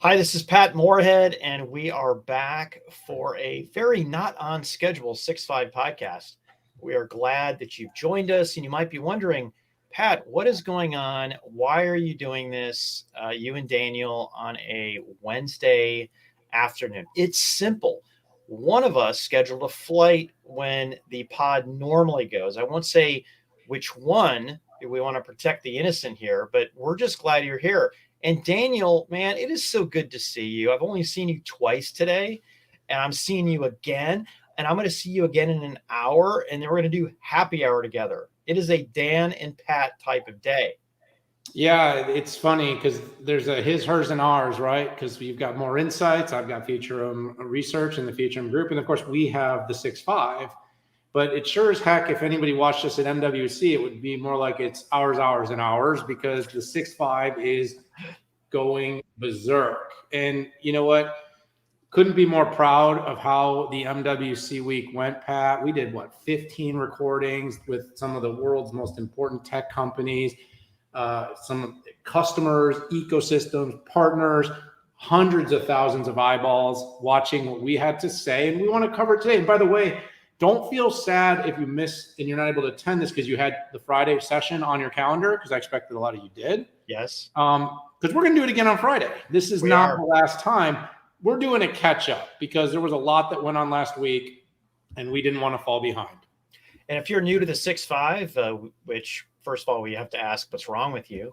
Hi, this is Pat Moorhead, and we are back for a very not on schedule 6-5 podcast. We are glad that you've joined us, and you might be wondering, Pat, what is going on? Why are you doing this, you and Daniel, on a Wednesday afternoon? It's simple. One of us scheduled a flight when the pod normally goes. I won't say which one. We want to protect the innocent here, but we're just glad you're here. And Daniel, man, it is so good to see you. I've only seen you twice today, and I'm seeing you again. And I'm going to see you again in an hour, and then we're going to do happy hour together. It is a Dan and Pat type of day. Yeah, it's funny because there's a his, hers, and ours, right? Because you've got Moor Insights, I've got Futurum Research and the Futurum Group, and of course we have the 6-5. But it sure as heck, if anybody watched us at MWC, it would be more like it's hours, hours, and hours, because the 6-5 is going berserk. And you know what? Couldn't be more proud of how the MWC week went, Pat. We did 15 recordings with some of the world's most important tech companies, some customers, ecosystems, partners, hundreds of thousands of eyeballs watching what we had to say. And we want to cover it today. And by the way, don't feel sad if you miss and you're not able to attend this because you had the Friday session on your calendar, because I expected a lot of you did. Yes. Because we're going to do it again on Friday. This is not the last time. We're doing a catch up because there was a lot that went on last week and we didn't want to fall behind. And if you're new to the 6-5, which first of all, we have to ask what's wrong with you.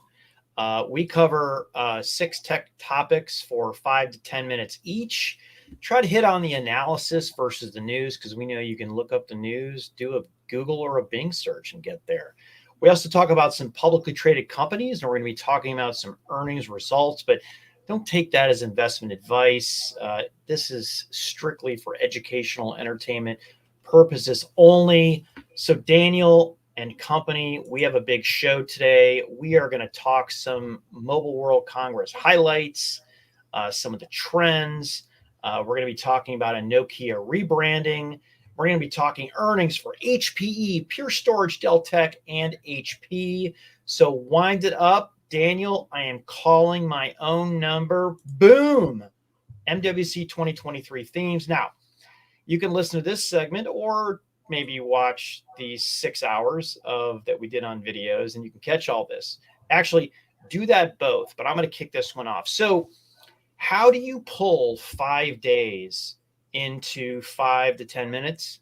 We cover 6 tech topics for 5 to 10 minutes each. Try to hit on the analysis versus the news, because we know you can look up the news, do a Google or a Bing search and get there. We also talk about some publicly traded companies, and we're going to be talking about some earnings results, but don't take that as investment advice. This is strictly for educational entertainment purposes only. So Daniel and company, we have a big show today. We are going to talk some Mobile World Congress highlights, some of the trends. We're going to be talking about a Nokia rebranding. We're going to be talking earnings for HPE, Pure Storage, Dell Tech, and HP. So wind it up. Daniel, I am calling my own number. Boom! MWC 2023 themes. Now, you can listen to this segment or maybe watch these 6 hours that we did on videos, and you can catch all this. Actually, do that both, but I'm going to kick this one off. So how do you pull 5 days into 5 to 10 minutes?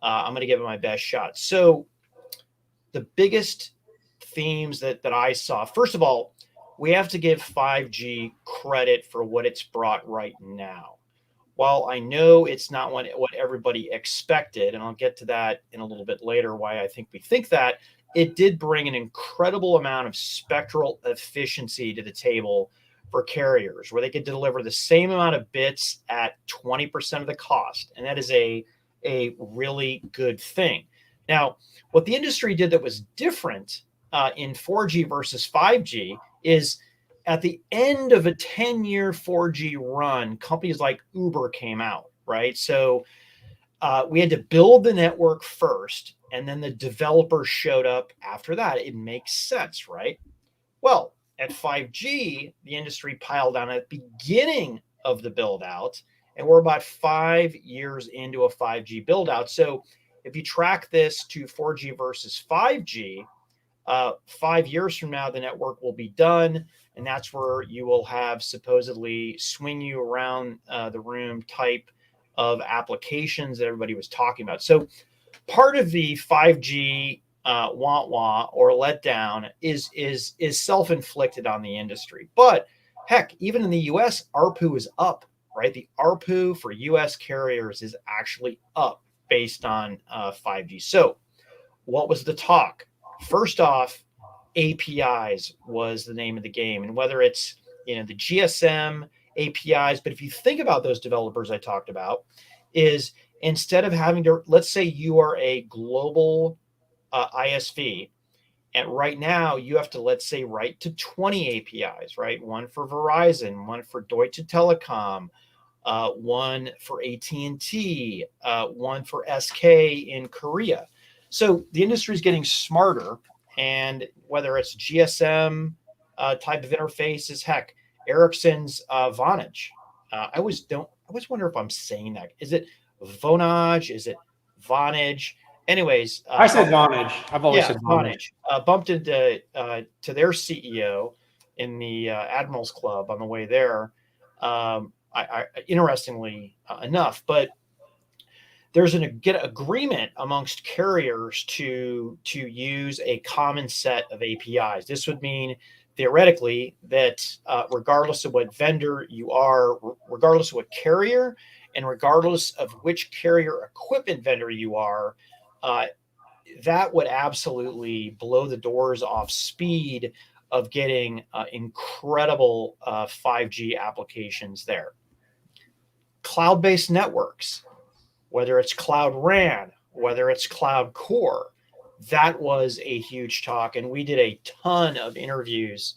I'm going to give it my best shot. So the biggest themes that I saw, first of all, we have to give 5G credit for what it's brought right now. While I know it's not what everybody expected, and I'll get to that in a little bit later, why I think we think that, it did bring an incredible amount of spectral efficiency to the table for carriers, where they could deliver the same amount of bits at 20% of the cost. And that is a really good thing. Now, what the industry did that was different in 4G versus 5G is at the end of a 10-year 4G run, companies like Uber came out, right? So we had to build the network first, and then the developers showed up after that. It makes sense, right? Well, at 5G, the industry piled on at the beginning of the build out, and we're about 5 years into a 5G build out. So if you track this to 4G versus 5G, 5 years from now, the network will be done. And that's where you will have supposedly swing you around the room type of applications that everybody was talking about. So part of the 5G wah-wah or letdown is self-inflicted on the industry. But heck, even in the US, ARPU is up, right? The ARPU for US carriers is actually up based on 5G. So what was the talk? First off, APIs was the name of the game. And whether it's, the GSM APIs, but if you think about those developers I talked about, is instead of having to, let's say you are a global ISV, and right now you have to, let's say, write to 20 APIs, right? One for Verizon, one for Deutsche Telekom, one for AT&T, one for SK in Korea. So the industry is getting smarter, and whether it's GSM type of interfaces, heck, Ericsson's Vonage. I always wonder if I'm saying that. Is it Vonage? Is it Vonage? Anyways, I said Vonage. I've always said Vonage. Bumped into to their CEO in the Admirals Club on the way there. Interestingly enough, but there's an agreement amongst carriers to use a common set of APIs. This would mean theoretically that regardless of what vendor you are, regardless of what carrier, and regardless of which carrier equipment vendor you are, that would absolutely blow the doors off speed of getting incredible 5G applications there. Cloud-based networks, whether it's Cloud RAN, whether it's Cloud Core, that was a huge talk. And we did a ton of interviews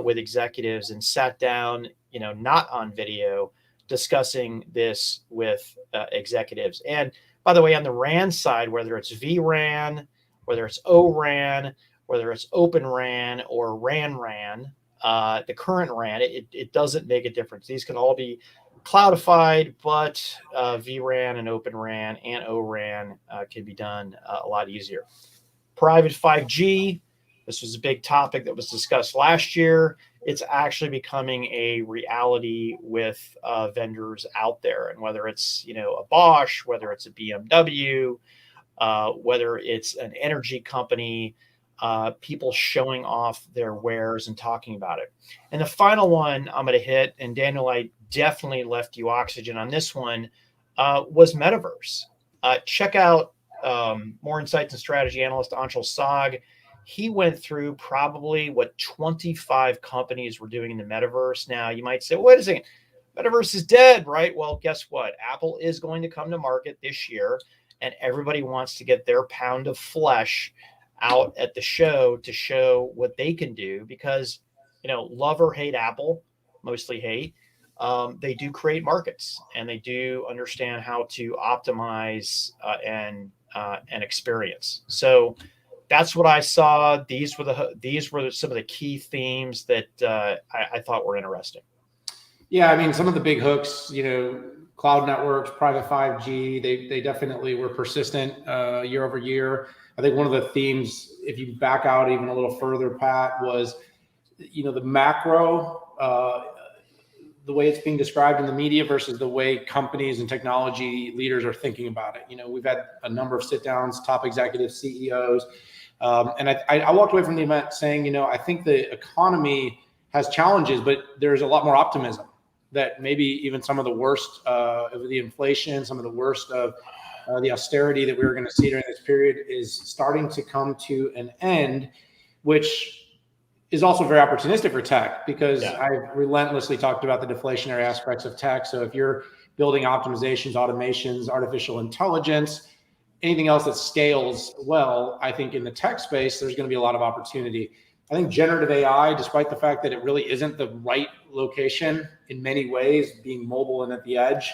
with executives and sat down, not on video, discussing this with executives. And by the way, on the RAN side, whether it's vRAN, whether it's ORAN, whether it's Open RAN or RAN, the current RAN, it doesn't make a difference. These can all be cloudified, but vRAN and Open RAN and ORAN can be done a lot easier. Private 5G, this was a big topic that was discussed last year. It's actually becoming a reality with vendors out there. And whether it's, a Bosch, whether it's a BMW, whether it's an energy company, people showing off their wares and talking about it. And the final one I'm going to hit, and Daniel, I definitely left you oxygen on this one, was metaverse. Check out Moor Insights and Strategy analyst Anshul Sag. He went through probably what 25 companies were doing in the metaverse. Now you might say, well, wait a second, metaverse is dead, right? Well, guess what? Apple is going to come to market this year, and everybody wants to get their pound of flesh out at the show to show what they can do because, love or hate Apple, mostly hate, they do create markets and they do understand how to optimize and experience. So that's what I saw. These were some of the key themes that I thought were interesting. Yeah, I mean, some of the big hooks, cloud networks, private 5G, they definitely were persistent year over year. I think one of the themes, if you back out even a little further, Pat, was, the macro, the way it's being described in the media versus the way companies and technology leaders are thinking about it. We've had a number of sit downs, top executives, CEOs. And I walked away from the event saying, I think the economy has challenges, but there's a lot more optimism that maybe even some of the worst of the inflation, some of the worst of the austerity that we were going to see during this period is starting to come to an end, which is also very opportunistic for tech because I've relentlessly talked about the deflationary aspects of tech. So if you're building optimizations, automations, artificial intelligence, anything else that scales well, I think in the tech space, there's going to be a lot of opportunity. I think generative AI, despite the fact that it really isn't the right location in many ways, being mobile and at the edge,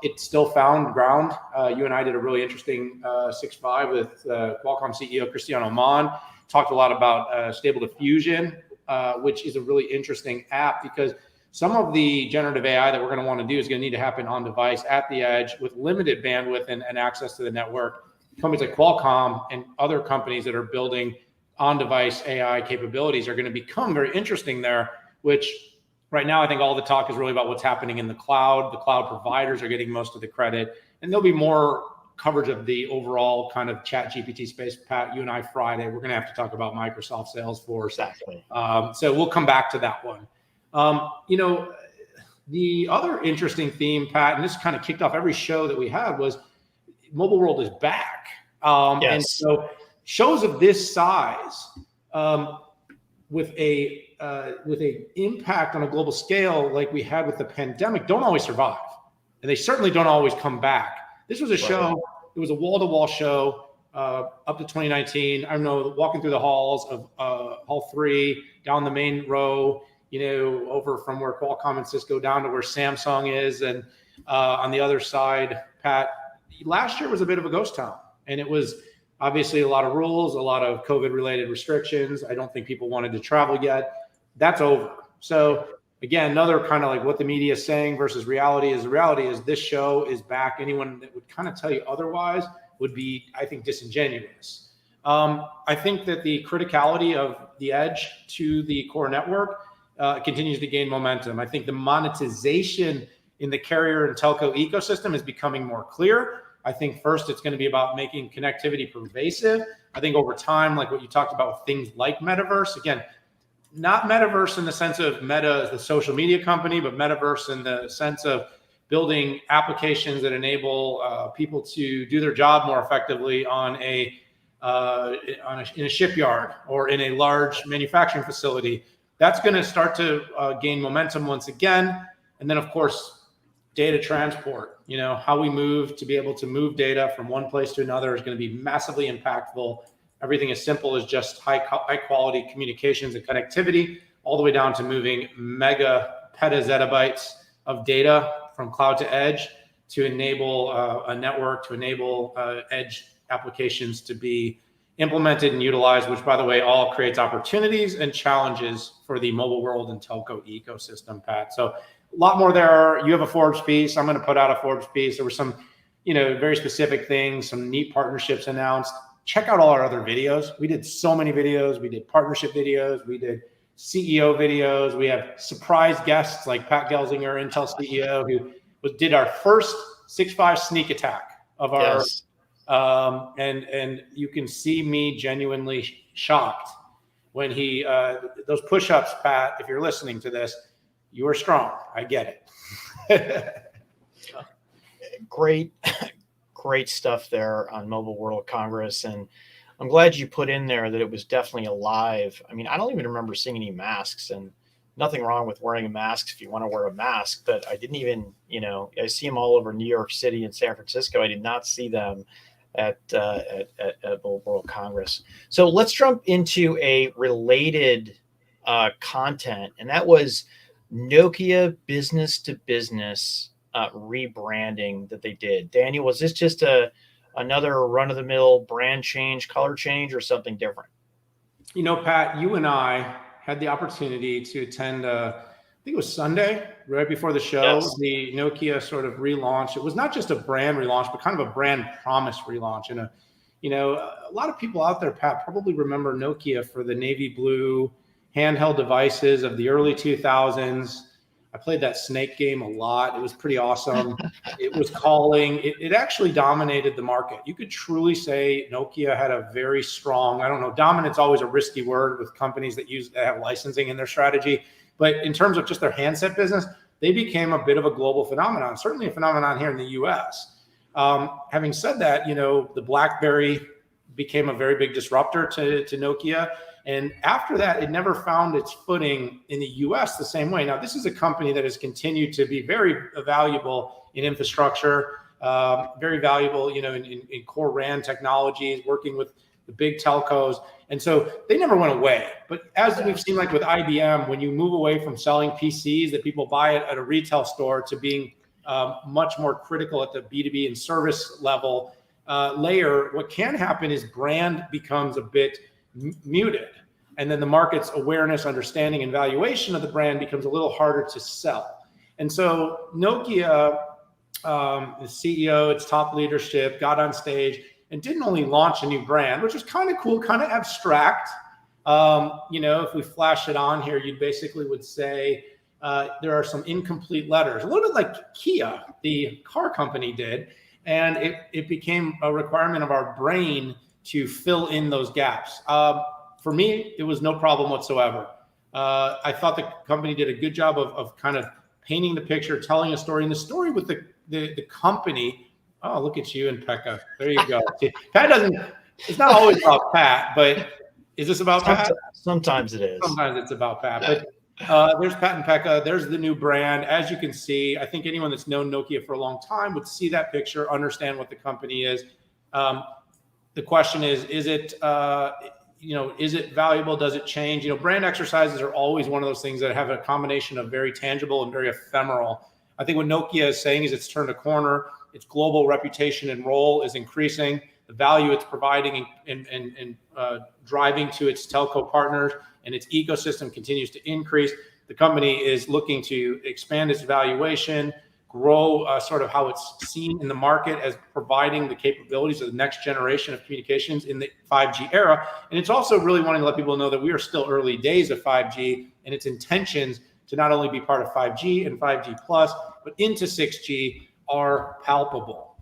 it still found ground. You and I did a really interesting 6.5 with Qualcomm CEO Cristiano Amon, talked a lot about Stable Diffusion, which is a really interesting app because some of the generative AI that we're going to want to do is going to need to happen on device at the edge with limited bandwidth and access to the network. Companies like Qualcomm and other companies that are building on-device AI capabilities are going to become very interesting there, which right now I think all the talk is really about what's happening in the cloud. The cloud providers are getting most of the credit, and there'll be more coverage of the overall kind of chat GPT space. Pat, you and I Friday, we're going to have to talk about Microsoft Salesforce. Exactly. So we'll come back to that one. The other interesting theme, Pat, and this kind of kicked off every show that we had, was mobile world is back. And so shows of this size with a impact on a global scale like we had with the pandemic don't always survive, and they certainly don't always come back. This was a show. It was a wall-to-wall show up to 2019. I don't know, walking through the halls of Hall 3, down the main row, over from where Qualcomm and Cisco down to where Samsung is, and on the other side, Pat, last year was a bit of a ghost town, and it was obviously a lot of rules, a lot of COVID-related restrictions. I don't think people wanted to travel yet. That's over. So again, another kind of like what the media is saying versus reality is. The reality is this show is back. Anyone that would kind of tell you otherwise would be, I think, disingenuous. I think that the criticality of the edge to the core network continues to gain momentum. I think the monetization in the carrier and telco ecosystem is becoming more clear. I think first it's going to be about making connectivity pervasive. I think over time, like what you talked about with things like metaverse, again, not metaverse in the sense of Meta as the social media company, but metaverse in the sense of building applications that enable people to do their job more effectively in a shipyard or in a large manufacturing facility. That's going to start to gain momentum once again. And then, of course, data transport, how we move to be able to move data from one place to another is going to be massively impactful. Everything as simple as just high quality communications and connectivity, all the way down to moving mega petazettabytes of data from cloud to edge to enable a network, to enable edge applications to be implemented and utilized, which, by the way, all creates opportunities and challenges for the mobile world and telco ecosystem, Pat. So a lot more there. You have a Forbes piece. I'm going to put out a Forbes piece. There were some, very specific things, some neat partnerships announced. Check out all our other videos. We did so many videos. We did partnership videos. We did CEO videos. We have surprise guests like Pat Gelsinger, Intel CEO, who did our first 6.5 sneak attack of our, Yes. and you can see me genuinely shocked when he, those push-ups, Pat, if you're listening to this, you are strong. I get it. Great stuff there on Mobile World Congress. And I'm glad you put in there that it was definitely alive. I mean, I don't even remember seeing any masks, and nothing wrong with wearing a mask if you want to wear a mask, but I didn't even, I see them all over New York City and San Francisco. I did not see them at Mobile World Congress. So let's jump into a related content, and that was Nokia business to business rebranding that they did. Daniel, was this just another run-of-the-mill brand change, color change, or something different? Pat, you and I had the opportunity to attend, I think it was Sunday, right before the show, Yes. the Nokia sort of relaunch. It was not just a brand relaunch, but kind of a brand promise relaunch. And, a lot of people out there, Pat, probably remember Nokia for the navy blue handheld devices of the early 2000s. I played that Snake game a lot. It was pretty awesome. It was calling. It actually dominated the market. You could truly say Nokia had a very strong, I don't know, dominant's always a risky word with companies that have licensing in their strategy. But in terms of just their handset business, they became a bit of a global phenomenon, certainly a phenomenon here in the US. Having said that, the BlackBerry became a very big disruptor to Nokia. And after that, it never found its footing in the US the same way. Now, this is a company that has continued to be very valuable in infrastructure, very valuable, in core RAN technologies, working with the big telcos. And so they never went away. But as we've seen, like with IBM, when you move away from selling PCs that people buy at a retail store to being much more critical at the B2B and service level layer, what can happen is brand becomes a bit muted. And then the market's awareness, understanding, and valuation of the brand becomes a little harder to sell. And so Nokia, the CEO, its top leadership, got on stage and didn't only launch a new brand, which was kind of cool, kind of abstract. If we flash it on here, you basically would say there are some incomplete letters, a little bit like Kia, the car company, did. And it became a requirement of our brain to fill in those gaps. For me, it was no problem whatsoever. I thought the company did a good job of kind of painting the picture, telling a story. And the story with the company, oh, look at you and Pekka. There you go. Pat it's not always about Pat, but is this about Pat? Sometimes it is. Sometimes it's about Pat. But there's Pat and Pekka. There's the new brand. As you can see, I think anyone that's known Nokia for a long time would see that picture, understand what the company is. The question is it, is it valuable? Does it change? Brand exercises are always one of those things that have a combination of very tangible and very ephemeral. I think what Nokia is saying is it's turned a corner. Its global reputation and role is increasing. The value it's providing and driving to its telco partners and its ecosystem continues to increase. the company is looking to expand its valuation, grow sort of how it's seen in the market as providing the capabilities of the next generation of communications in the 5G era. And it's also really wanting to let people know that we are still early days of 5G and its intentions to not only be part of 5G and 5G plus, but into 6G are palpable.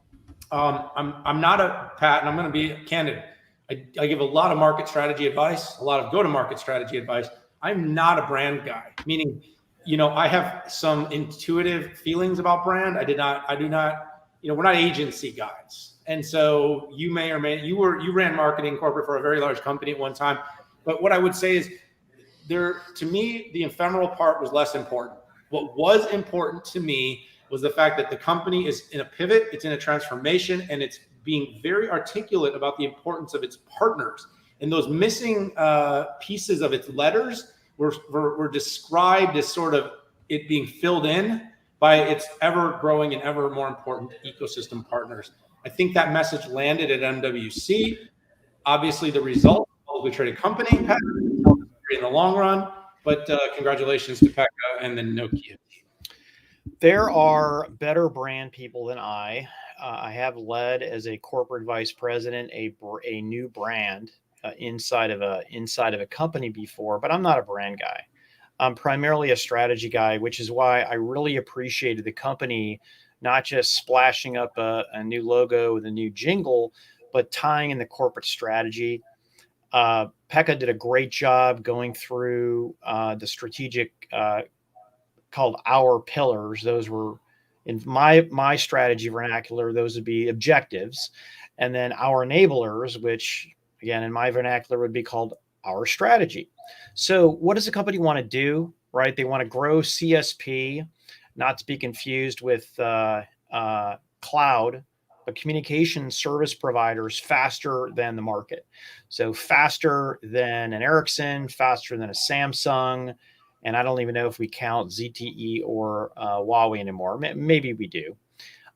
I'm not a Pat, and I'm going to be candid. I give a lot of market strategy advice, a lot of go-to-market strategy advice. I'm not a brand guy, meaning, I have some intuitive feelings about brand. I do not, we're not agency guys. And so you ran marketing corporate for a very large company at one time. But what I would say is to me, the ephemeral part was less important. What was important to me was the fact that the company is in a pivot, it's in a transformation, and it's being very articulate about the importance of its partners. And those missing pieces of its letters were described as sort of it being filled in by its ever growing and ever more important ecosystem partners. I think that message landed at MWC. Obviously, the result of a publicly traded company in the long run, but congratulations to Pekka and the Nokia. There are better brand people than I. I have led as a corporate vice president a new brand inside of a company before, but I'm not a brand guy. I'm primarily a strategy guy, which is why I really appreciated the company not just splashing up a new logo with a new jingle, but tying in the corporate strategy. Pekka did a great job going through the strategic called our pillars. Those were in my strategy vernacular, those would be objectives. And then our enablers, which again, in my vernacular would be called our strategy. So what does a company want to do, right? They want to grow CSP, not to be confused with cloud, but communication service providers faster than the market. So faster than an Ericsson, faster than a Samsung, and I don't even know if we count ZTE or Huawei anymore. Maybe we do.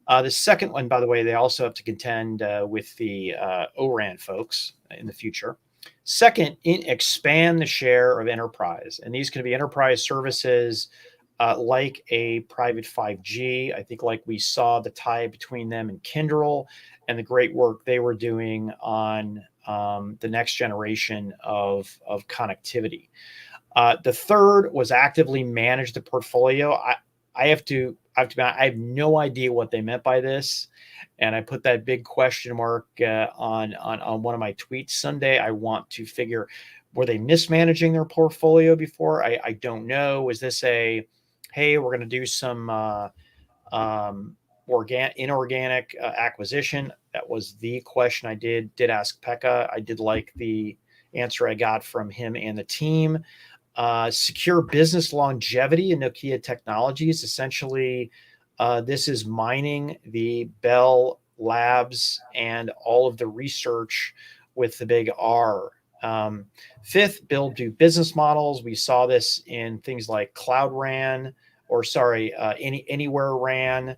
The second one, by the way, they also have to contend with the ORAN folks in the future. Second, expand the share of enterprise. And these could be enterprise services like a private 5G. I think like we saw the tie between them and Kyndryl and the great work they were doing on the next generation of connectivity. The third was actively manage the portfolio. I have no idea what they meant by this. And I put that big question mark on one of my tweets Sunday. I want to figure, were they mismanaging their portfolio before? I don't know. Was this hey, we're going to do some inorganic acquisition? That was the question I did ask Pekka. I did like the answer I got from him and the team. Secure business longevity in Nokia Technologies. Essentially, this is mining the Bell Labs and all of the research with the big R. Fifth, build new business models. We saw this in things like Cloud RAN, Anywhere RAN.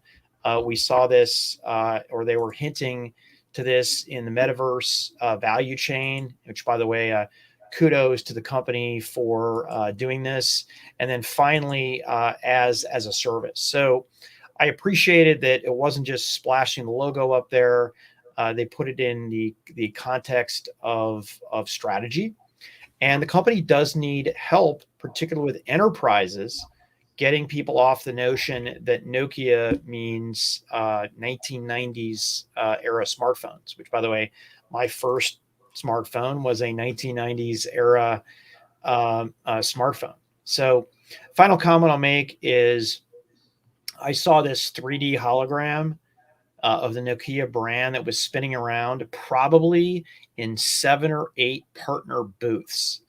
We saw this, or they were hinting to this in the metaverse value chain, which, by the way, kudos to the company for doing this. And then finally, as a service. So I appreciated that it wasn't just splashing the logo up there. They put it in the context of strategy. And the company does need help, particularly with enterprises, getting people off the notion that Nokia means 1990s era smartphones, which, by the way, my first smartphone was a 1990s era smartphone. So final comment I'll make is I saw this 3D hologram of the Nokia brand that was spinning around probably in 7 or 8 partner booths.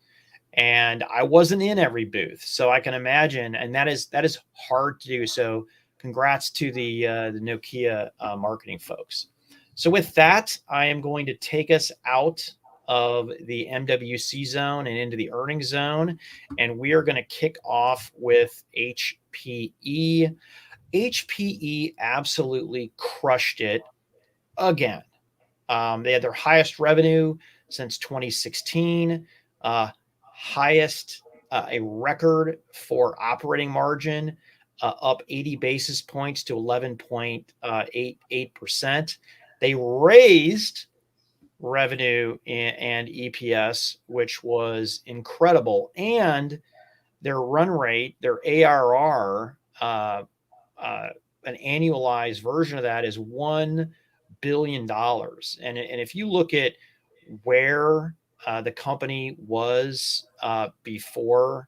And I wasn't in every booth, so I can imagine, and that is hard to do. So congrats to the Nokia marketing folks. So with that, I am going to take us out of the MWC zone and into the earnings zone, and we are going to kick off with HPE. HPE absolutely crushed it again. They had their highest revenue since 2016, highest a record for operating margin, up 80 basis points to 11.88%. They raised revenue and EPS, which was incredible. And their run rate, their ARR, an annualized version of that is $1 billion. And if you look at where the company was before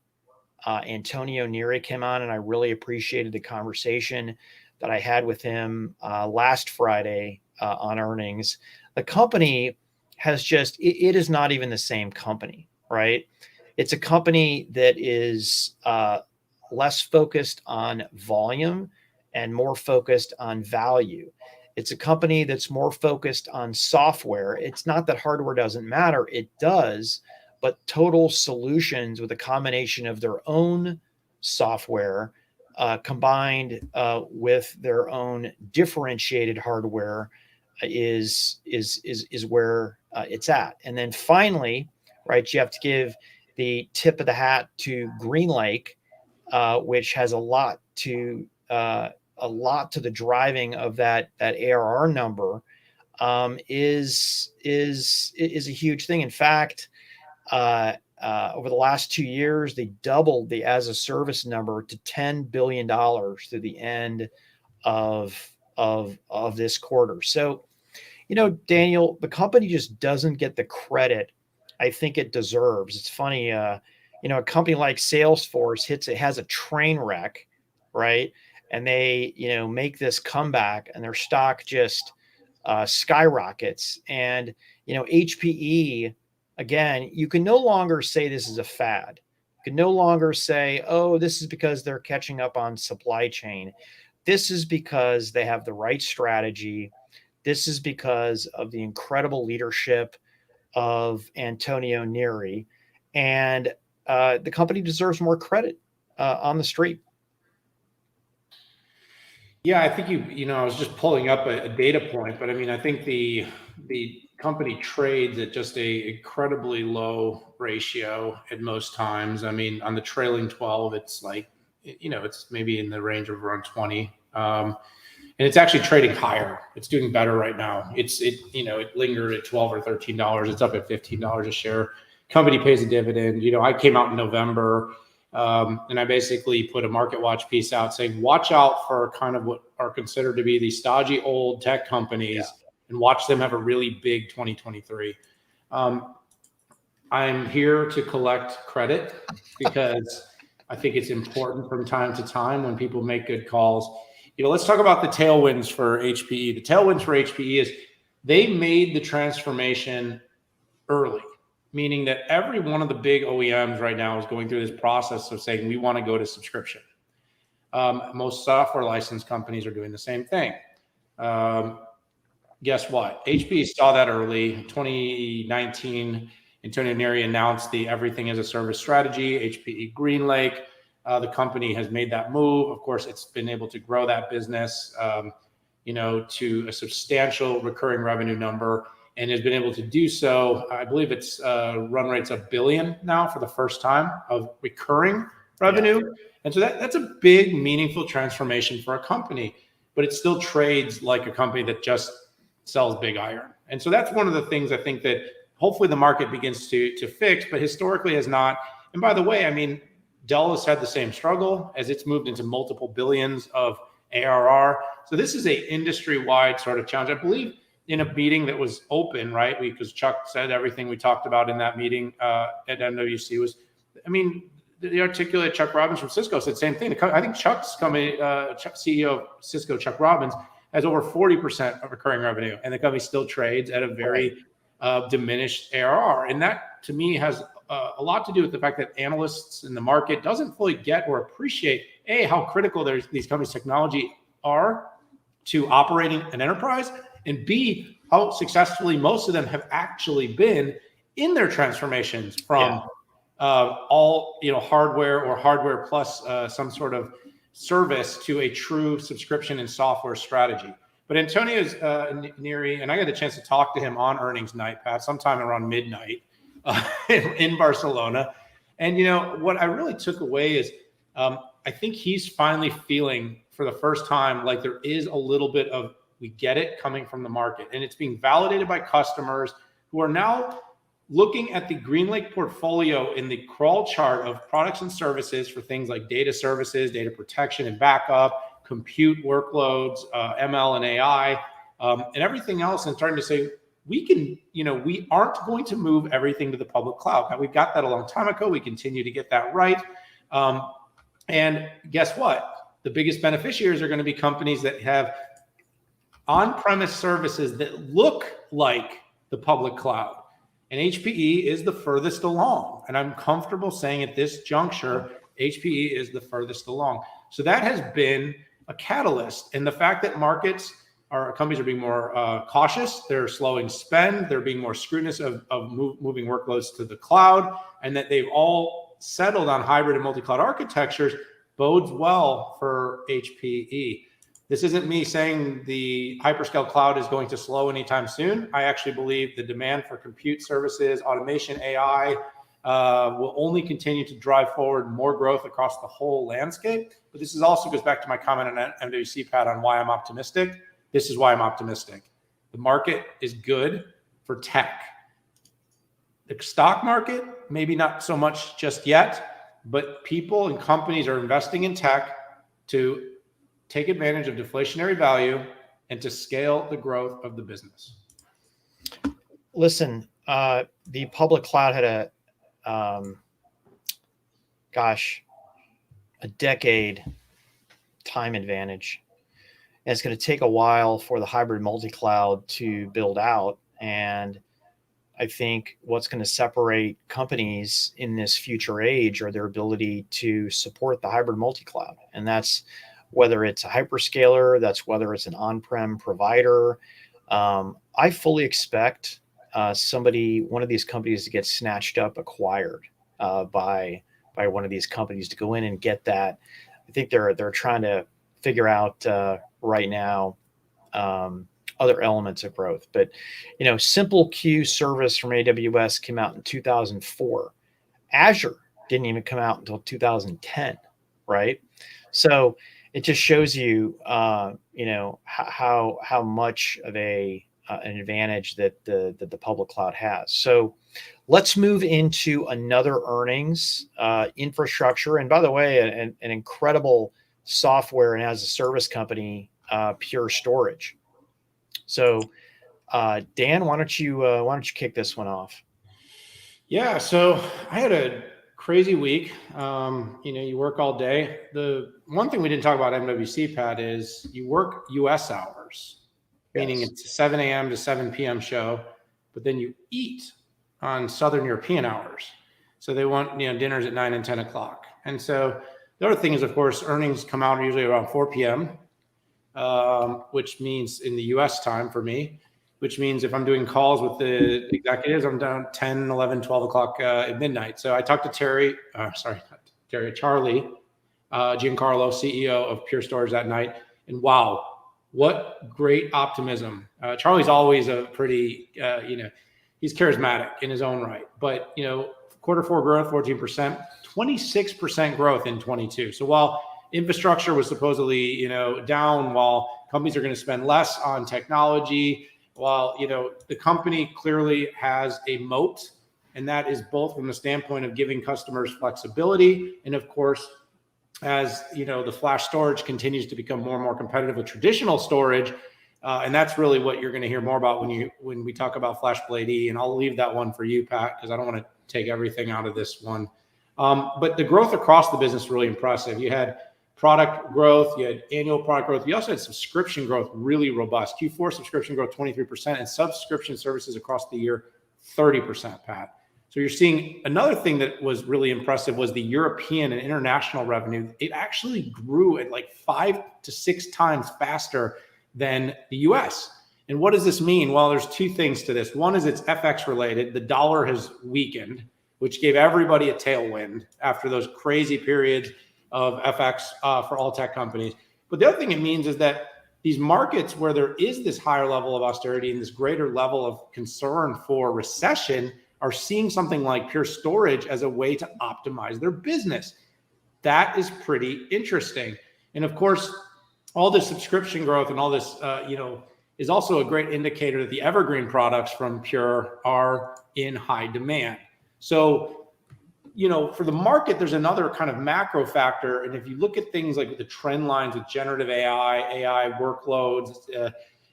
Antonio Neri came on, and I really appreciated the conversation that I had with him last Friday on earnings. The company has just, it is not even the same company, right? It's a company that is less focused on volume and more focused on value. It's a company that's more focused on software. It's not that hardware doesn't matter, it does, but total solutions with a combination of their own software combined with their own differentiated hardware is where it's at. And then finally, right, you have to give the tip of the hat to GreenLake, which has a lot to the driving of that ARR number, is a huge thing. In fact, over the last 2 years, they doubled the as a service number to $10 billion through the end of this quarter. So, Daniel, the company just doesn't get the credit I think it deserves. It's funny, a company like Salesforce has a train wreck, right? And they, make this comeback, and their stock just skyrockets. And HPE, again, you can no longer say this is a fad. You can no longer say, oh, this is because they're catching up on supply chain. This is because they have the right strategy. This is because of the incredible leadership of Antonio Neri, and the company deserves more credit on the street. Yeah, I think I was just pulling up a data point, but I mean, I think the company trades at just a incredibly low ratio at most times. I mean, on the trailing 12, it's like, it's maybe in the range of around 20. And it's actually trading higher. It's doing better right now. It lingered at $12 or $13. It's up at $15 a share. Company pays a dividend. I came out in November, and I basically put a market watch piece out saying, watch out for kind of what are considered to be the stodgy old tech companies, and watch them have a really big 2023. I'm here to collect credit because I think it's important from time to time when people make good calls. Let's talk about the tailwinds for HPE. The tailwinds for HPE is they made the transformation early, meaning that every one of the big OEMs right now is going through this process of saying, we want to go to subscription. Most software license companies are doing the same thing. Guess what? HPE saw that early. 2019, Antonio Neri announced the everything as a service strategy, HPE GreenLake. The company has made that move. Of course, it's been able to grow that business, to a substantial recurring revenue number, and has been able to do so. I believe it's run rates $1 billion now for the first time of recurring revenue. Yeah. And so that's a big, meaningful transformation for a company, but it still trades like a company that just sells big iron. And so that's one of the things I think that hopefully the market begins to fix, but historically has not. And by the way, I mean, Dell has had the same struggle as it's moved into multiple billions of ARR. So this is a industry-wide sort of challenge. I believe in a meeting that was open, right? Because Chuck said everything we talked about in that meeting at MWC was, I mean, the articulate Chuck Robbins from Cisco said the same thing. I think Chuck's company, CEO of Cisco, Chuck Robbins, has over 40% of recurring revenue, and the company still trades at a very diminished ARR. And that, to me, has a lot to do with the fact that analysts in the market doesn't fully get or appreciate, A, how critical these companies' technology are to operating an enterprise, and B, how successfully most of them have actually been in their transformations from all hardware or hardware plus some sort of service to a true subscription and software strategy. But Antonio's Neri, and I got a chance to talk to him on earnings night, Pat, sometime around midnight in Barcelona. And, what I really took away is I think he's finally feeling for the first time like there is a little bit of, we get it, coming from the market. And it's being validated by customers who are now looking at the GreenLake portfolio in the crawl chart of products and services for things like data services, data protection and backup, compute workloads, ML and AI, and everything else, and starting to say, we can, we aren't going to move everything to the public cloud. Now, we got that a long time ago. We continue to get that right. And guess what? The biggest beneficiaries are going to be companies that have on-premise services that look like the public cloud. And HPE is the furthest along. And I'm comfortable saying at this juncture, HPE is the furthest along. So that has been a catalyst. And the fact that companies are being more cautious, they're slowing spend, they're being more scrutinous of moving workloads to the cloud, and that they've all settled on hybrid and multi-cloud architectures bodes well for HPE. This isn't me saying the hyperscale cloud is going to slow anytime soon. I actually believe the demand for compute services, automation, AI will only continue to drive forward more growth across the whole landscape. But this also goes back to my comment on MWC, Pat, on why I'm optimistic. This is why I'm optimistic. The market is good for tech. The stock market, maybe not so much just yet, but people and companies are investing in tech to take advantage of deflationary value and to scale the growth of the business. Listen, the public cloud had a decade time advantage. And it's going to take a while for the hybrid multi-cloud to build out. And I think what's going to separate companies in this future age are their ability to support the hybrid multi-cloud. And that's whether it's a hyperscaler, that's whether it's an on-prem provider. I fully expect one of these companies to get snatched up, acquired by one of these companies to go in and get that. I think they're trying to figure out right now other elements of growth. But Simple Queue service from AWS came out in 2004. Azure didn't even come out until 2010, right? So it just shows you, how much of an advantage that the public cloud has. So let's move into another earnings, infrastructure. And by the way, an incredible software and as a service company, Pure Storage. So, Dan, why don't you kick this one off? Yeah. So I had a crazy week. You work all day. The one thing we didn't talk about MWC, Pat, is you work US hours, meaning it's a 7 a.m. to 7 p.m. show, but then you eat on Southern European hours. So they want, dinners at 9 and 10 o'clock. And so the other thing is, of course, earnings come out usually around 4 p.m., which means in the US time for me, which means if I'm doing calls with the executives, I'm down 10, 11, 12 o'clock at midnight. So I talked to Charlie, Giancarlo, CEO of Pure Storage that night. And wow, what great optimism. Charlie's always a pretty, he's charismatic in his own right. But, quarter four growth, 14%, 26% growth in 22. So while infrastructure was supposedly, down, while companies are going to spend less on technology, while, the company clearly has a moat, and that is both from the standpoint of giving customers flexibility. And of course, as the flash storage continues to become more and more competitive with traditional storage. And that's really what you're going to hear more about when we talk about FlashBlade-E. And I'll leave that one for you, Pat, because I don't want to take everything out of this one. But the growth across the business is really impressive. You had product growth, you had annual product growth. You also had subscription growth, really robust. Q4 subscription growth, 23%, and subscription services across the year, 30%, Pat. So you're seeing another thing that was really impressive was the European and international revenue. It actually grew at like 5 to 6 times faster than the US. And what does this mean? Well, there's two things to this. One is it's FX related. The dollar has weakened, which gave everybody a tailwind after those crazy periods of FX for all tech companies. But the other thing it means is that these markets where there is this higher level of austerity and this greater level of concern for recession are seeing something like Pure Storage as a way to optimize their business. That is pretty interesting. And of course, all this subscription growth and all this, is also a great indicator that the evergreen products from Pure are in high demand. So, for the market, there's another kind of macro factor. And if you look at things like the trend lines with generative AI workloads,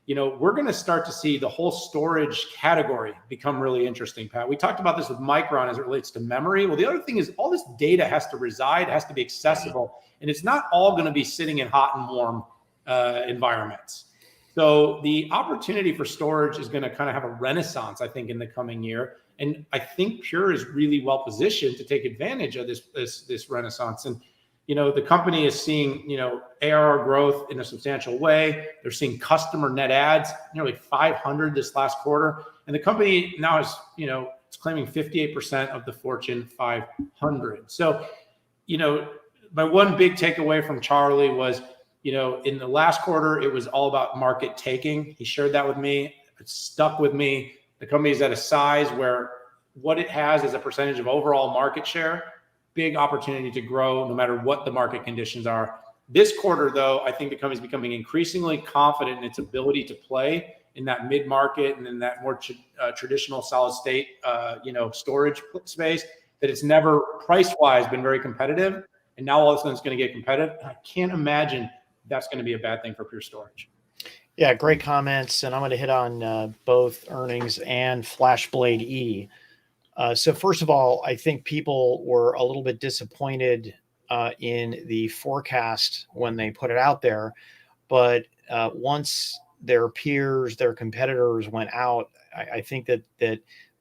we're going to start to see the whole storage category become really interesting, Pat. We talked about this with Micron as it relates to memory. Well, the other thing is all this data has to reside, has to be accessible, and it's not all going to be sitting in hot and warm environments. So the opportunity for storage is going to kind of have a renaissance, I think, in the coming year. And I think Pure is really well positioned to take advantage of this renaissance. And, the company is seeing, ARR growth in a substantial way. They're seeing customer net adds, nearly 500 this last quarter. And the company now is, it's claiming 58% of the Fortune 500. So, my one big takeaway from Charlie was, in the last quarter, it was all about market taking. He shared that with me. It stuck with me. The company is at a size where what it has is a percentage of overall market share, big opportunity to grow no matter what the market conditions are. This quarter, though, I think the company is becoming increasingly confident in its ability to play in that mid-market and in that more traditional solid state, storage space, that it's never price-wise been very competitive. And now all of a sudden it's going to get competitive. I can't imagine that's going to be a bad thing for Pure Storage. Yeah, great comments. And I'm going to hit on both earnings and FlashBlade E. So first of all, I think people were a little bit disappointed in the forecast when they put it out there. But once their peers, their competitors went out, I think that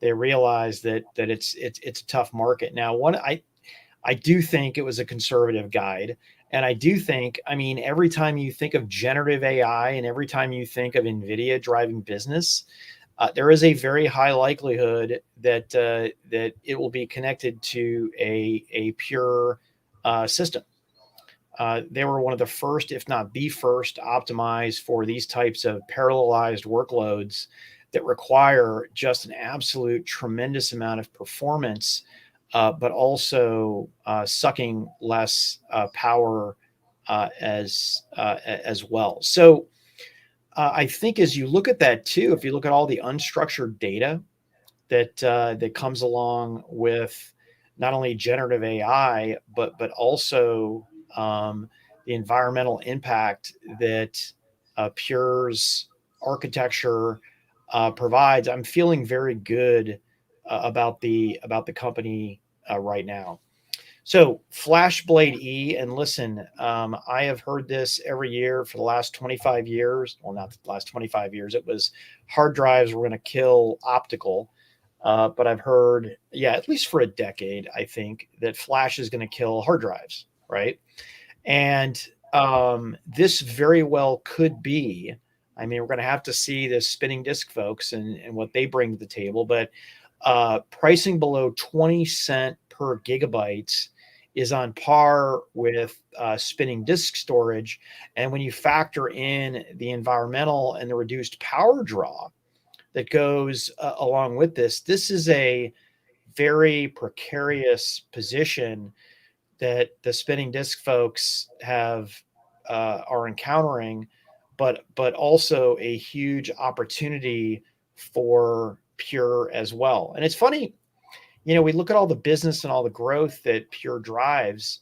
they realized that it's a tough market. Now, I do think it was a conservative guide. And I do think, every time you think of generative AI and every time you think of NVIDIA driving business, there is a very high likelihood that it will be connected to a Pure system. They were one of the first, if not the first, to optimize for these types of parallelized workloads that require just an absolute tremendous amount of performance, but also sucking less power as well. So I think as you look at that too, if you look at all the unstructured data that comes along with not only generative AI, but also the environmental impact that Pure's architecture provides, I'm feeling very good about the company right now. So FlashBlade E, and listen, I have heard this every year for the last 25 years. Well, not the last 25 years. It was hard drives were going to kill optical. But I've heard, at least for a decade, I think that flash is going to kill hard drives, right? And this very well could be. We're going to have to see the spinning disk folks and what they bring to the table. But pricing below 20 cents per gigabyte is on par with spinning disk storage. And when you factor in the environmental and the reduced power draw that goes along with this, this is a very precarious position that the spinning disk folks are encountering, but also a huge opportunity for Pure as well. And it's funny, we look at all the business and all the growth that Pure drives,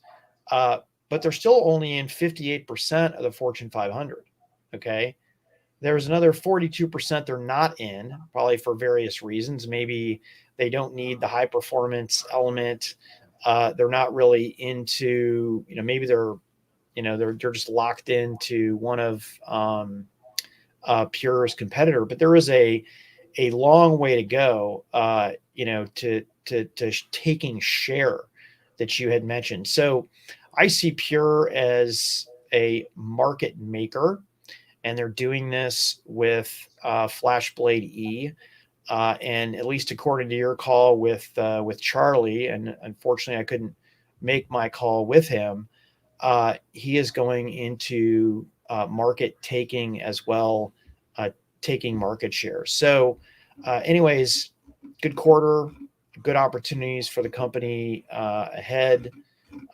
but they're still only in 58% of the Fortune 500. Okay. There's another 42% they're not in, probably for various reasons. Maybe they don't need the high performance element. They're not really into, maybe they're just locked into one of Pure's competitor. But there is a long way to go, to taking share that you had mentioned. So I see Pure as a market maker, and they're doing this with FlashBlade E. And at least according to your call with Charlie, and unfortunately I couldn't make my call with him, he is going into market taking as well, taking market share. So anyways, good quarter. good opportunities for the company ahead,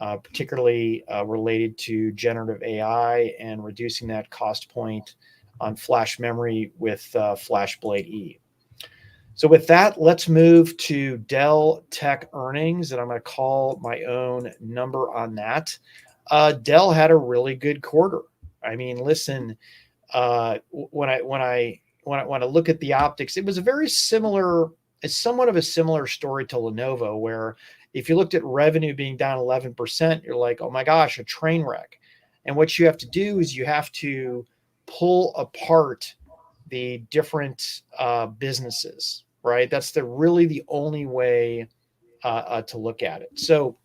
particularly related to generative AI and reducing that cost point on flash memory with FlashBlade E. So with that, let's move to Dell Tech earnings, and I'm going to call my own number on that. Dell had a really good quarter. I mean, listen, when I look at the optics, it was a very similar, it's somewhat of a similar story to Lenovo, where if you looked at revenue being down 11%, you're like, oh my gosh, a train wreck. And what you have to do is you have to pull apart the different businesses, right? That's really the only way to look at it. So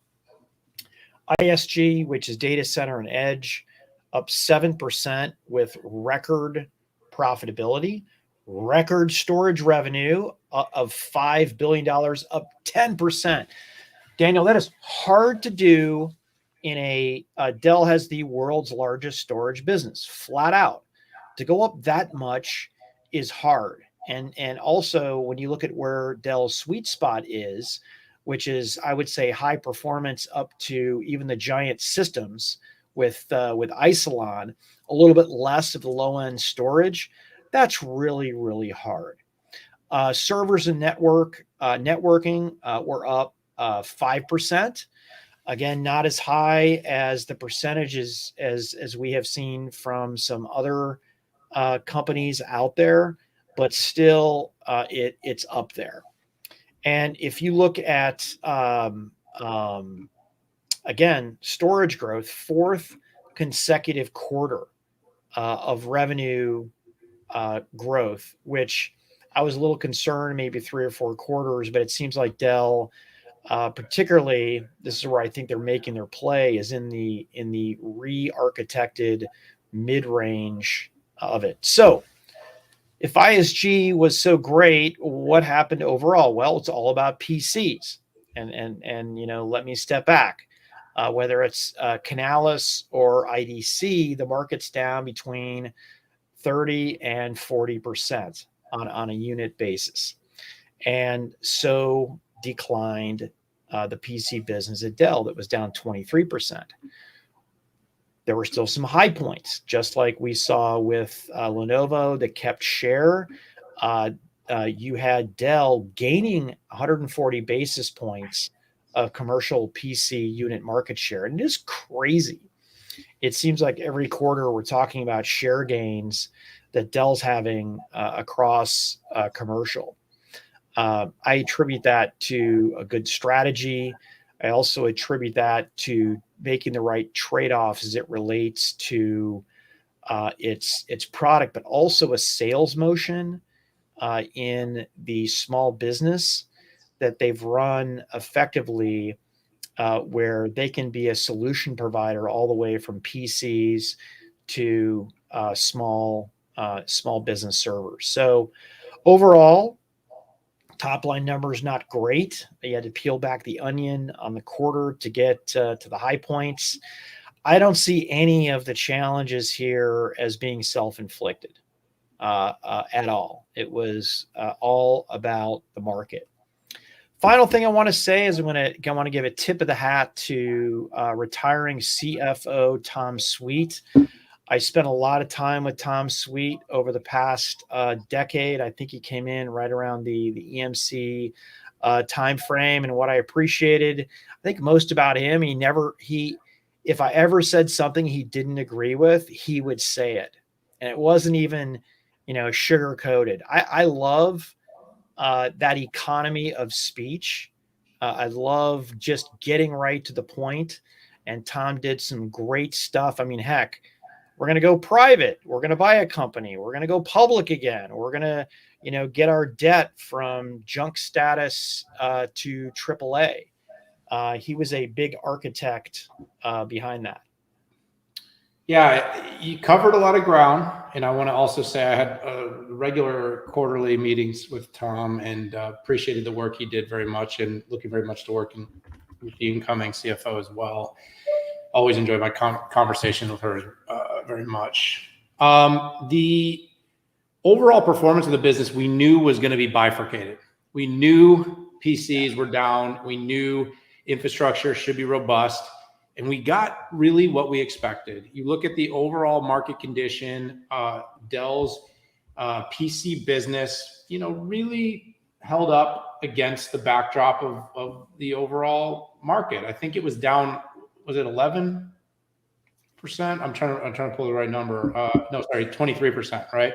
ISG, which is data center and edge, up 7% with record profitability, record storage revenue of $5 billion, up 10%. Daniel, that is hard to do in Dell has the world's largest storage business, flat out. To go up that much is hard. And also, when you look at where Dell's sweet spot is, which is, I would say, high performance up to even the giant systems with Isilon, a little bit less of the low-end storage, that's really, really hard. Servers and networking were up 5%. Again, not as high as the percentages as we have seen from some other companies out there, but still it's up there. And if you look at, again, storage growth, fourth consecutive quarter of revenue growth, which I was a little concerned, maybe 3 or 4 quarters, but it seems like Dell, particularly, this is where I think they're making their play, is in the re-architected mid-range of it. So if ISG was so great, what happened overall? Well, it's all about PCs. And let me step back. Whether it's Canalys or IDC, the market's down between 30 and 40% on a unit basis. And so declined the PC business at Dell, that was down 23%. There were still some high points, just like we saw with Lenovo that kept share. You had Dell gaining 140 basis points of commercial PC unit market share. And it is crazy. It seems like every quarter we're talking about share gains that Dell's having across commercial. I attribute that to a good strategy. I also attribute that to making the right trade-offs as it relates to its product, but also a sales motion in the small business that they've run effectively, where they can be a solution provider all the way from PCs to small business servers. So overall, top line numbers not great. You had to peel back the onion on the quarter to get to the high points. I don't see any of the challenges here as being self-inflicted at all. It was all about the market. Final thing I want to say is I want to give a tip of the hat to retiring CFO Tom Sweet. I spent a lot of time with Tom Sweet over the past decade. I think he came in right around the EMC time frame. And what I appreciated, I think most about him, if I ever said something he didn't agree with, he would say it. And it wasn't even, sugar coated. I love that economy of speech. I love just getting right to the point. And Tom did some great stuff. I mean, heck, we're going to go private. We're going to buy a company. We're going to go public again. We're going to, get our debt from junk status to AAA. He was a big architect behind that. Yeah, you covered a lot of ground. And I want to also say I had regular quarterly meetings with Tom and appreciated the work he did very much, and looking very much to working with the incoming CFO as well. Always enjoyed my conversation with her very much. The overall performance of the business we knew was going to be bifurcated. We knew PCs were down. We knew infrastructure should be robust, and we got really what we expected. You look at the overall market condition, Dell's PC business, really held up against the backdrop of the overall market. I think it was down, was it 11%? I'm trying to pull the right number. No, sorry, 23%, right?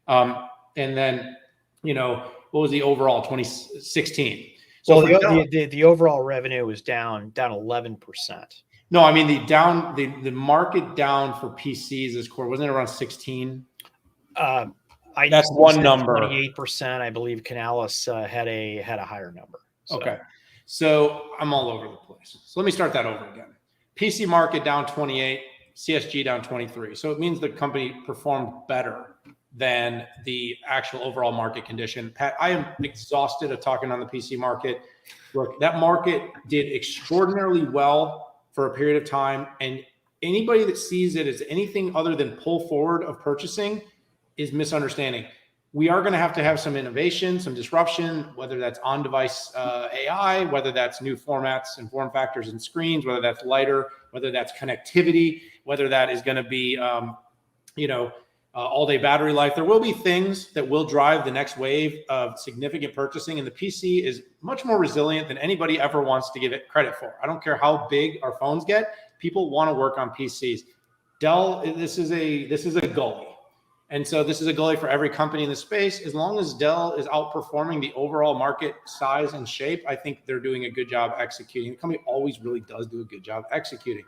And then, what was the overall 2016? So the overall revenue was down 11%. No, I mean the market down for PCs this quarter, wasn't it around 16? That's one number. 28%. I believe Canalys had a higher number. So. Okay. So I'm all over the place. So let me start that over again. PC market down 28, CSG down 23. So it means the company performed better than the actual overall market condition. Pat, I am exhausted of talking on the PC market. Look, that market did extraordinarily well for a period of time. And anybody that sees it as anything other than pull forward of purchasing is misunderstanding. We are going to have some innovation, some disruption, whether that's on-device AI, whether that's new formats and form factors and screens, whether that's lighter, whether that's connectivity, whether that is going to be, all-day battery life. There will be things that will drive the next wave of significant purchasing, and the PC is much more resilient than anybody ever wants to give it credit for. I don't care how big our phones get; people want to work on PCs. Dell, this is a goalie. And so this is a goalie for every company in the space. As long as Dell is outperforming the overall market size and shape, I think they're doing a good job executing. The company always really does do a good job executing.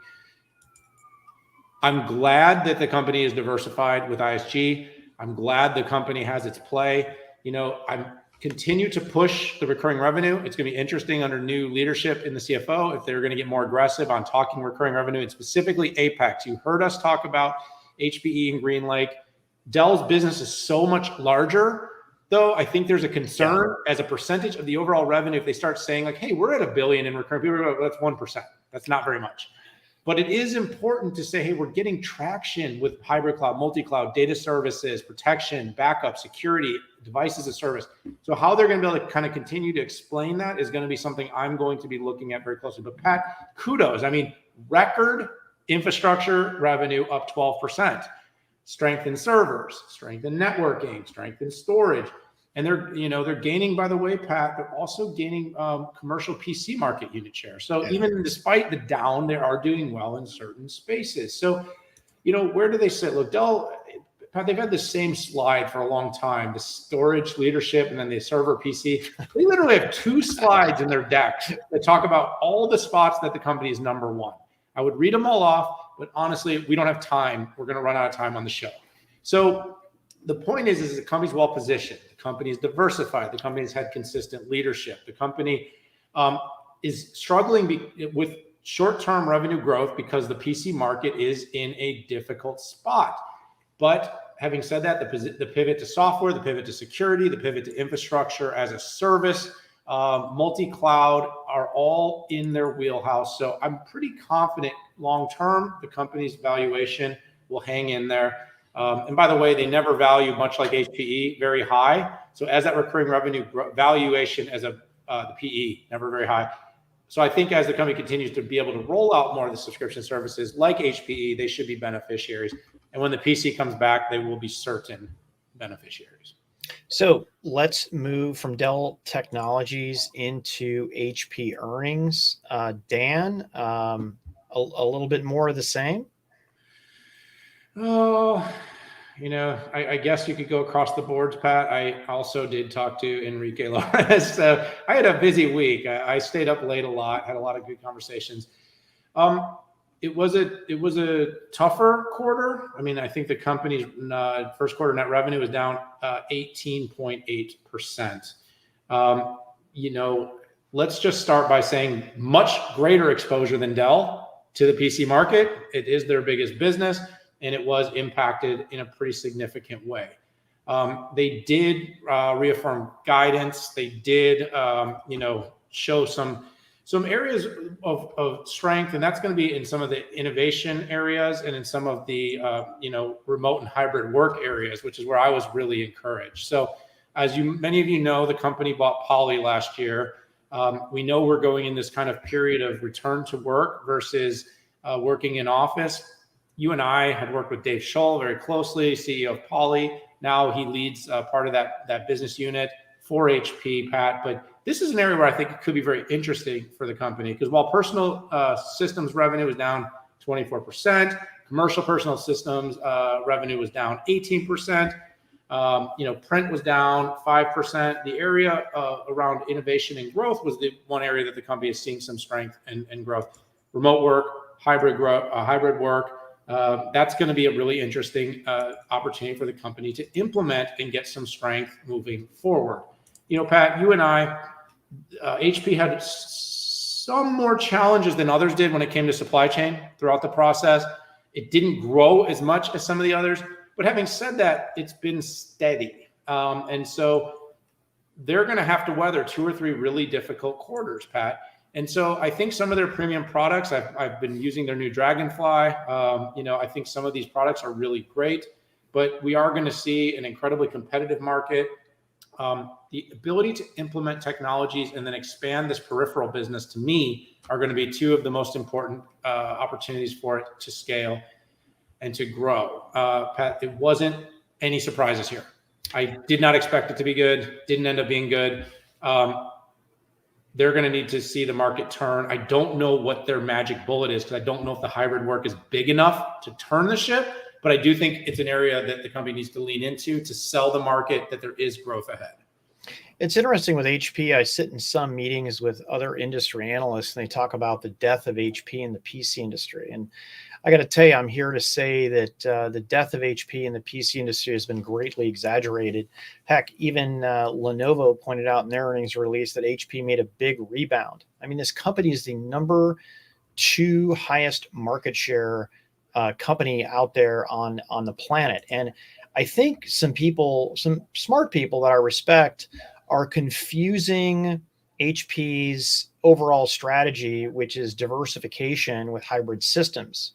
I'm glad that the company is diversified with ISG. I'm glad the company has its play. I'm continue to push the recurring revenue. It's going to be interesting under new leadership in the CFO if they're going to get more aggressive on talking recurring revenue, and specifically Apex. You heard us talk about HPE and GreenLake. Dell's business is so much larger, though. I think there's a concern as a percentage of the overall revenue if they start saying like, hey, we're at $1 billion in recurring. People are like, that's 1%. That's not very much. But it is important to say, hey, we're getting traction with hybrid cloud, multi-cloud, data services, protection, backup, security, devices as a service. So how they're going to be able to kind of continue to explain that is going to be something I'm going to be looking at very closely. But Pat, kudos. I mean, record infrastructure revenue up 12%. Strength in servers, strength in networking, strength in storage. And they're gaining, by the way, Pat, they're also gaining commercial PC market unit share. So even despite the down, they are doing well in certain spaces. So, where do they sit? Look, Dell, Pat, they've had the same slide for a long time, the storage leadership and then the server PC. They literally have 2 slides in their deck that talk about all the spots that the company is number one. I would read them all off, but honestly, we don't have time. We're going to run out of time on the show. So the point is the company's well positioned. The company is diversified. The company has had consistent leadership. The company is struggling with short-term revenue growth because the PC market is in a difficult spot. But having said that, the pivot to software, the pivot to security, the pivot to infrastructure as a service, multi-cloud are all in their wheelhouse. So I'm pretty confident long-term, the company's valuation will hang in there. And by the way, they never value, much like HPE, very high. So as that recurring revenue valuation as the PE, never very high. So I think as the company continues to be able to roll out more of the subscription services like HPE, they should be beneficiaries. And when the PC comes back, they will be certain beneficiaries. So let's move from Dell Technologies into HP Earnings. Dan, a little bit more of the same? Oh, I guess you could go across the boards, Pat. I also did talk to Enrique Lopez. So I had a busy week. I stayed up late a lot, had a lot of good conversations. It was a tougher quarter. I mean, I think the company's first quarter net revenue was down 18.8%. Let's just start by saying much greater exposure than Dell to the PC market. It is their biggest business, and it was impacted in a pretty significant way. They did reaffirm guidance. They did, show some areas of strength, and that's going to be in some of the innovation areas and in some of the remote and hybrid work areas, which is where I was really encouraged. So as many of you know, the company bought Poly last year. We know we're going in this kind of period of return to work versus working in office. You and I had worked with Dave Shull very closely, CEO of Poly. Now he leads part of that business unit for HP, Pat. But this is an area where I think it could be very interesting for the company, because while personal systems revenue was down 24%, commercial personal systems revenue was down 18%. Print was down 5%. The area around innovation and growth was the one area that the company is seeing some strength and growth. Remote work, hybrid work. That's going to be a really interesting opportunity for the company to implement and get some strength moving forward. Pat, you and I, HP had some more challenges than others did when it came to supply chain throughout the process. It didn't grow as much as some of the others. But having said that, it's been steady. And so they're going to have to weather 2 or 3 really difficult quarters, Pat. And so I think some of their premium products, I've been using their new Dragonfly. I think some of these products are really great, but we are going to see an incredibly competitive market. The ability to implement technologies and then expand this peripheral business, to me, are going to be 2 of the most important opportunities for it to scale and to grow. Pat, it wasn't any surprises here. I did not expect it to be good. Didn't end up being good. They're going to need to see the market turn. I don't know what their magic bullet is, because I don't know if the hybrid work is big enough to turn the ship, but I do think it's an area that the company needs to lean into to sell the market that there is growth ahead. It's interesting with HP. I sit in some meetings with other industry analysts, and they talk about the death of HP in the PC industry. And I got to tell you, I'm here to say that the death of HP in the PC industry has been greatly exaggerated. Heck, even Lenovo pointed out in their earnings release that HP made a big rebound. I mean, this company is the number 2 highest market share company out there on the planet. And I think some smart people that I respect, are confusing HP's overall strategy, which is diversification with hybrid systems,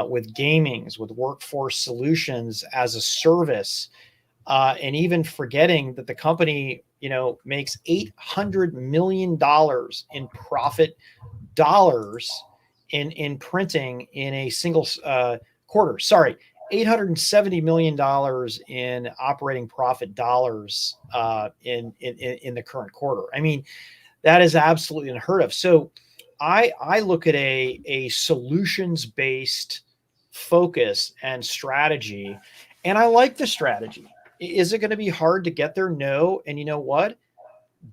with gamings, with workforce solutions as a service, and even forgetting that the company, makes $800 million in profit dollars in printing in a single quarter. Sorry, $870 million in operating profit dollars in the current quarter. I mean, that is absolutely unheard of. So I look at a solutions-based focus and strategy, and I like the strategy. Is it going to be hard to get there? No. And you know what?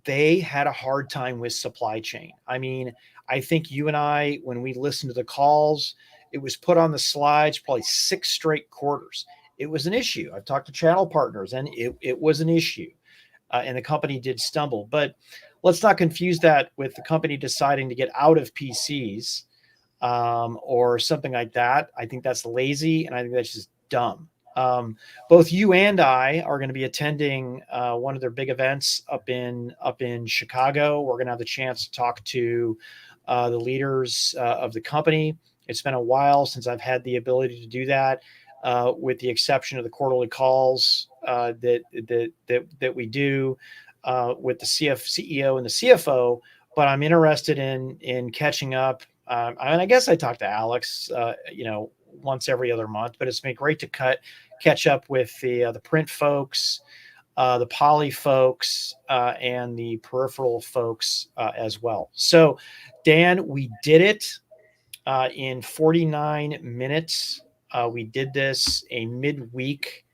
They had a hard time with supply chain. I mean, I think you and I, when we listened to the calls, it was put on the slides probably 6 straight quarters. It was an issue. I've talked to channel partners, and it was an issue. And the company did stumble. But let's not confuse that with the company deciding to get out of PCs or something like that. I think that's lazy, and I think that's just dumb. Both you and I are going to be attending one of their big events up in Chicago. We're going to have the chance to talk to the leaders of the company. It's been a while since I've had the ability to do that, with the exception of the quarterly calls that we do with the CEO and the CFO. But I'm interested in catching up. And I guess I talk to Alex, once every other month. But it's been great to catch up with the print folks, the Poly folks, and the peripheral folks as well. So, Dan, we did it. In 49 minutes. We did this a midweek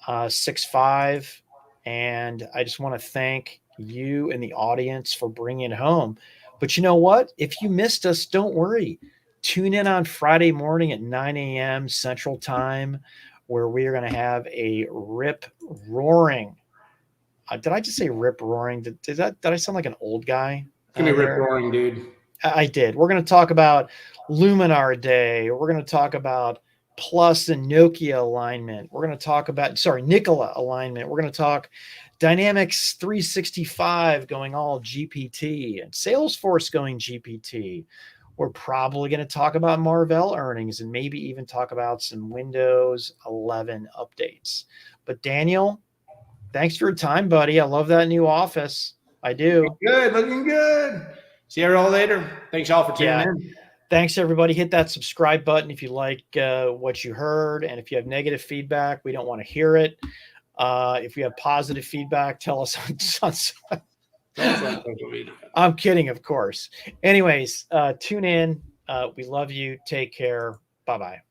6-5, and I just want to thank you and the audience for bringing it home. But you know what? If you missed us, don't worry. Tune in on Friday morning at 9 a.m. Central Time, where we are going to have a rip-roaring. Did I just say rip-roaring? Did I sound like an old guy? It's going to be rip-roaring, dude. I did. We're going to talk about Luminar Day. We're going to talk about Plus and Nokia alignment. We're going to talk about, Nikola alignment. We're going to talk Dynamics 365 going all GPT and Salesforce going GPT. We're probably going to talk about Marvell earnings and maybe even talk about some Windows 11 updates. But Daniel, thanks for your time, buddy. I love that new office. I do. Good, looking good. See you all later. Thanks y'all for tuning in. Thanks, everybody. Hit that subscribe button if you like what you heard. And if you have negative feedback, we don't want to hear it. If you have positive feedback, tell us on social media. I'm kidding, of course. Anyways, tune in. We love you. Take care. Bye-bye.